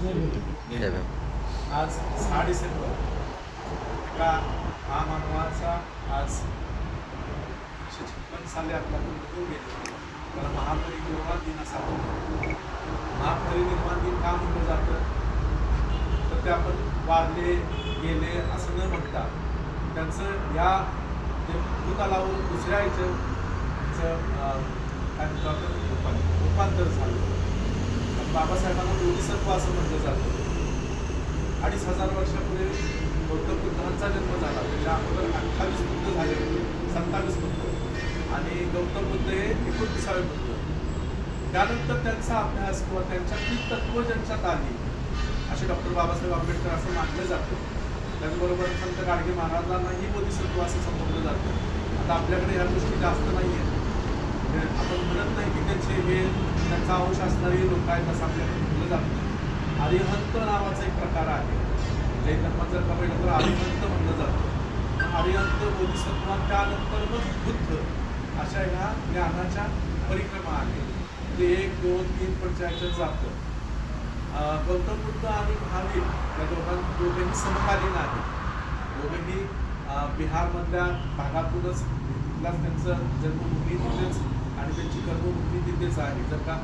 आज 6 डिसेंबर एका महामानवाचा आज 1956 साली आपल्याकडून निघून गेले. त्याला महापरिनिर्वाण दिन असा महापरिनिर्वाण दिन का म्हटलं जातं तर ते आपण वारले गेले असं न म्हणता त्यांचं या जे भूतलावर दुसऱ्या याचं काय म्हणतो आपण रूपांतर झालं. बाबासाहेबांना बोधिसत्व असं म्हटलं जातं. 2500 वर्षापूर्वी गौतम बुद्धांचा जन्म झाला. त्याच्या अगोदर 28 बुद्ध झाले होते, 27 बुद्ध आणि गौतम बुद्ध हे 29वे बुद्ध. त्यानंतर त्यांचा अभ्यास किंवा त्यांच्यातली तत्व ज्यांच्यात आली असे डॉक्टर बाबासाहेब आंबेडकर असं मानलं जातं. त्याचबरोबर संत गाडगे महाराजांनाही बोधिसत्व असं संबोधलं जातं. आता आपल्याकडे ह्या गोष्टी जास्त नाही आहेत. आपण म्हणत नाही की त्यांचा अंश असणारी लोक आहेत असं आपल्याकडे म्हटलं जातं. अरिहंत नावाचा एक प्रकार आहे. जैन धर्मात जर का पाहिलं तर अरिहंत म्हणलं जातं. अरिहंत बोधिसत्व त्यानंतर मग बुद्ध अशा ह्या ज्ञानाच्या परिक्रमा आहेत. ते 1, 2, 3 पंचायत जातं. गौतम बुद्ध आणि महावीर या दोघेही समकालीन आहेत. दोघेही बिहारमधल्या भागातूनच त्यांचं जन्मभूमी तिथेच आणि त्यांची कर्मभूमी तिथेच आहे. जर का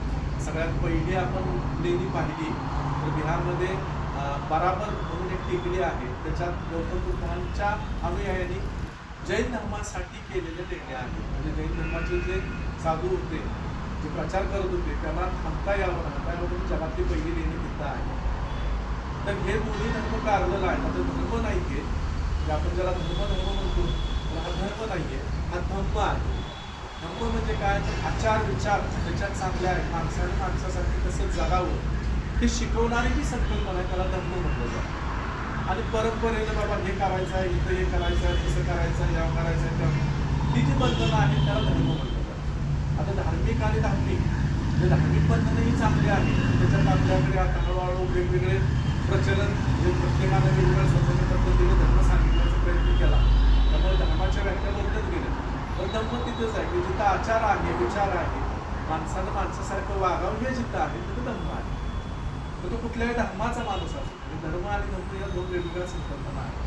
सगळ्यात पहिली आपण लेणी पाहिली तर बिहारमध्ये बराबर म्हणून एक टेकडी आहे. त्याच्यात गौतम बुद्धांच्या अनुयायांनी जैन धर्मासाठी केलेल्या लेण्या आहेत. म्हणजे जैन धर्माचे जे साधू होते, जे प्रचार करत होते, त्यांना थांबता यावं जगातली पहिली लेणी तिथं आहे. तर हे दोन्ही धर्म पॅरलल आहेत. आता धर्म नाही आहे म्हणजे आपण ज्याला धर्म म्हणतो हा धर्म नाही आहे, हा धम्म आहे. धम्म म्हणजे काय तर आचार विचार त्याच्यात चांगले आहेत. माणसाने माणसासाठी कसं जगावं हे शिकवणारी जी संकल्पना आहे त्याला धर्म म्हटलं जातं. आणि परंपरेनं बाबा हे करायचं आहे, इथं हे करायचं आहे, कसं करायचं आहे, यावं करायचं आहे, त्यावर ही जी बंधनं आहेत त्याला धर्म म्हटलं जातं. आता धार्मिक आणि धार्मिक म्हणजे धार्मिक बंधनंही चांगली आहेत. त्याच्यात आपल्याकडे आता हळूहळू वेगवेगळे प्रचलन जे प्रत्येकाने वेगवेगळ्या स्वतंत्र पद्धतीने धर्म सांगितण्याचा प्रयत्न केला. त्यामुळे धर्माच्या व्याख्या बदलत गेल्या. पण धर्म तिथंच आहे की जिथं आचार आहे, विचार आहे, माणसानं माणसासारखं वागावं हे जिथं आहे तिथं धर्म आहे. तर तो कुठल्याही धर्माचा माणूस असतो. धर्म आणि धर्म या दोन वेगवेगळ्या संकल्पना आहेत.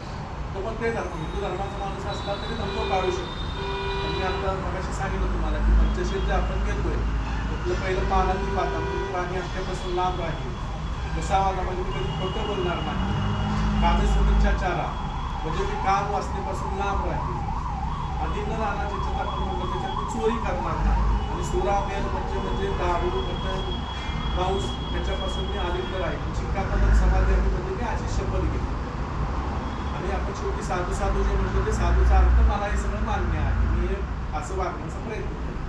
तो पण ते धर्म हिंदू धर्माचा माणूस असला तरी धर्म पाळू शकतो. मी आता मगाशी सांगितलं तुम्हाला की पंचशील जे आपण घेतोय आपलं पहिलं पानांनी पाहता प्राणी हत्यापासून लांब राहील, बसावाला म्हणजे मी कधी खोटं बोलणार नाही, कामेसुमिच्छाचारा म्हणजे मी काम वाचण्यापासून लांब राहील, आणि न राहणार ज्याच्यात आपण म्हणतो त्याच्यात मी चोरी करणार नाही, आणि सुरामेर म्हणजे दारू मटण पाऊस त्याच्यापासून मी अलिप्त राहील, चिक्कापदक समाधी म्हणजे मी अशी शपथ घेतली. आणि आपण शेवटी साधू जे म्हणतो ते साधूचा अर्थ मला हे सगळं मान्य आहे, मी हे असं वागण्याचा प्रयत्न करतो.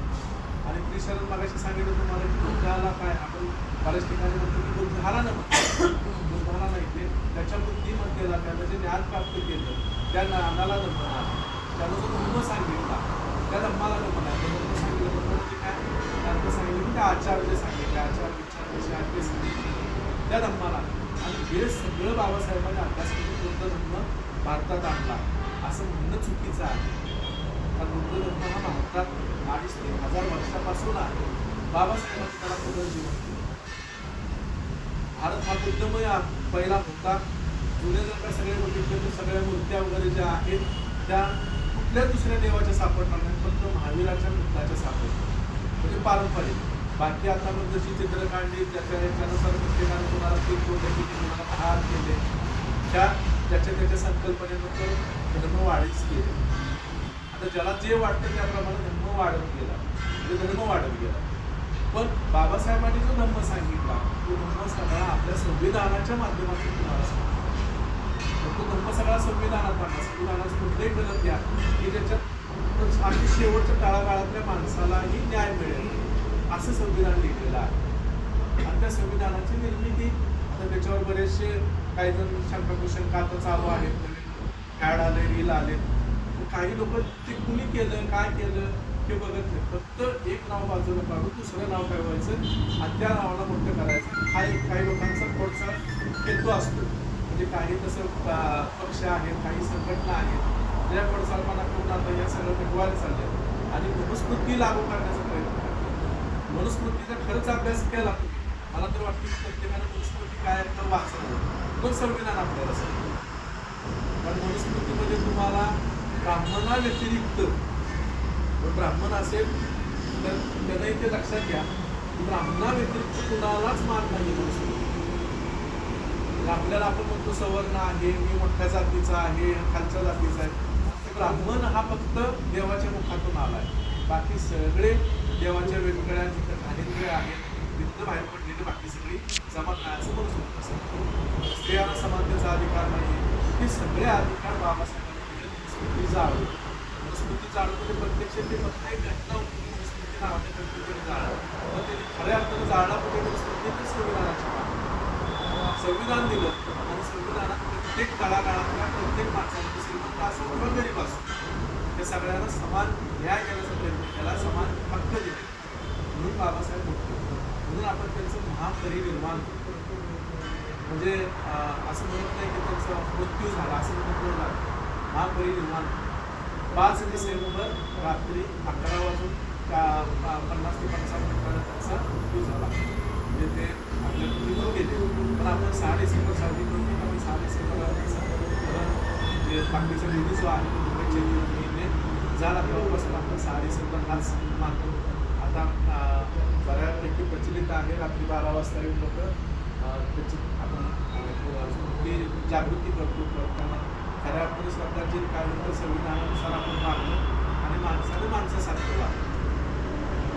आणि त्रिशरण मगाशी सांगितलं तुम्हाला की बुद्धाला काय आपण बऱ्याच ठिकाणी म्हणतो की बुद्धाला बुद्धाला नाही ते त्याच्या बुद्धिमत्तेला त्यानं जे ज्ञान प्राप्त केलं त्या ज्ञानाला नमन आहे. त्यानं जो धर्म सांगितला त्या धर्माला नमन आहे. धर्म सांगितलं म्हणजे काय अर्थ सांगितलं की त्या आचार जे सांगितले आचार विचार कसे आहेत ते सांगितले त्या धर्माला. आणि हे सगळं बाबासाहेबांनी अभ्यास करून बुद्ध धर्म भारतात आणला असं म्हणणं चुकीचं आहे. कारण बुद्ध धर्म हा भारतात 2,500-3,000 वर्षापासून आहे. बाबासाहेबांनी त्याला पुनर्जीवन केलं. भारत हा बुद्धमय पहिला होता. जुने जर का सगळे बघितले तर सगळ्या मूर्त्या वगैरे ज्या आहेत त्या कुठल्याच दुसऱ्या देवाच्या सापडणार नाही, फक्त महावीराच्या बुद्धाच्या सापडतात म्हणजे पारंपरिक. बाकी आता मग जशी चित्र काढली त्याच्यानुसार प्रत्येकाने कोणाला तीन कोट्या केली, कोणाला हार केले, त्याच्या संकल्पनेनुसार धर्म वाढीच केले. आता ज्याला जे वाटतं त्याप्रमाणे धर्म वाढत गेला म्हणजे धर्म वाढत गेला. पण बाबासाहेबांनी जो धर्म सांगितला तो धर्म सगळा आपल्या संविधानाच्या माध्यमातून तुम्हाला सांगितला. तो धर्म सगळा संविधानात आणला. संविधानाचं कुठलंही कलम द्या की ज्याच्यात अगदी शेवटच्या तळागाळातल्या माणसालाही न्याय मिळेल असं संविधान लिहिलेलं आहे. आणि त्या संविधानाची निर्मिती आता त्याच्यावर बरेचसे काही जण शंकाकुशंका आता चालू आहेत, ॲड आले, रील आले. काही लोक ते कुणी केलं काय केलं हे बघत नाही. फक्त एक नाव बाजूला काढून दुसरं नाव ठेवायचं आणि त्या नावाला मोठं करायचं हा एक काही लोकांचा पुढचा हेतू असतो. म्हणजे काही तसं पक्ष आहेत, काही संघटना आहेत ज्या पडसालपणा करून आता या सगळं मिटवायला चालले आणि मनुस्मृती लागू करण्याचा प्रयत्न करतात. मनुस्मृतीचा खरंच अभ्यास केला मला तर वाटतं की प्रत्येकाने मनुस्मृती काय तर वाचणं मग संविधान आपल्याला सांगतं. कारण मनुस्मृतीमध्ये तुम्हाला ब्राह्मणा व्यतिरिक्त ब्राह्मण असेल तर त्यांनाही ते लक्षात घ्या की ब्राह्मणा व्यतिरिक्त कुणालाच मान नाही मनुस्मृती. आपल्याला आपण म्हणतो सवर्ण आहे, मी मोठ्या जातीचा आहे, खालच्या जातीचा आहे. ब्राह्मण हा फक्त देवाच्या मुखातून आलाय. बाकी सगळे देवाच्या वेगवेगळ्या जिथं घाणेंद्रिय आहेत तिथं बाहेर पडलेली बाकी सगळी जमा असं म्हणू शकतो. स्त्रियांना समानतेचा अधिकार नाही. हे सगळे अधिकार बाबासाहेबांनी दिले. स्मृती जाळव. स्मृती जाळवमध्ये प्रत्यक्ष ते फक्त एक घटना होती. स्मृती नावाच्या कल्पनेने जाळलं. पण त्यांनी खऱ्या अर्थानं जाळला कुठे स्मृती संविधानाची संविधान दिलं आणि संविधानात प्रत्येक तळागाळातल्या प्रत्येक माणसाने श्रीमंत असो किंवा गरीब असो त्या सगळ्यांना समान न्याय देण्याचा प्रयत्न केला, समान हक्क दिले. म्हणून बाबासाहेब म्हणतो. म्हणून आपण त्यांचं महापरिनिर्वाण म्हणजे असं म्हणत नाही की त्यांचा मृत्यू झाला असं म्हणतो ना. महापरिनिर्वाण 5 डिसेंबर रात्री 11:50 ते 55 मिनिटांना त्यांचा मृत्यू झाला. म्हणजे ते आपल्या पृथ्वीवर गेले. पण आपण 6 डिसेंबर साजरी करतो. आम्ही 6 डिसेंबरला म्हणजे बाकीचा दिवस जो आहे महिने झाला तेव्हापासून आपण 6 डिसेंबर हाच मानतो. आता बऱ्यापैकी प्रचलित आहे रात्री 12 वाजता येऊन लोक त्याची आपण जागृती करतो. त्यांना खऱ्या अर्थाने स्वतःची काय म्हणतं संविधानानुसार आपण वागलो आणि माणसाने माणसासारखं वागलो.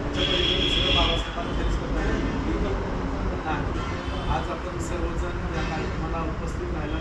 त्याच्या पलीकडे दुसरं बाबासाहेबांना तरी स्वतः नाही. आज आपण सर्वजण या कार्यक्रमाला उपस्थित राहिला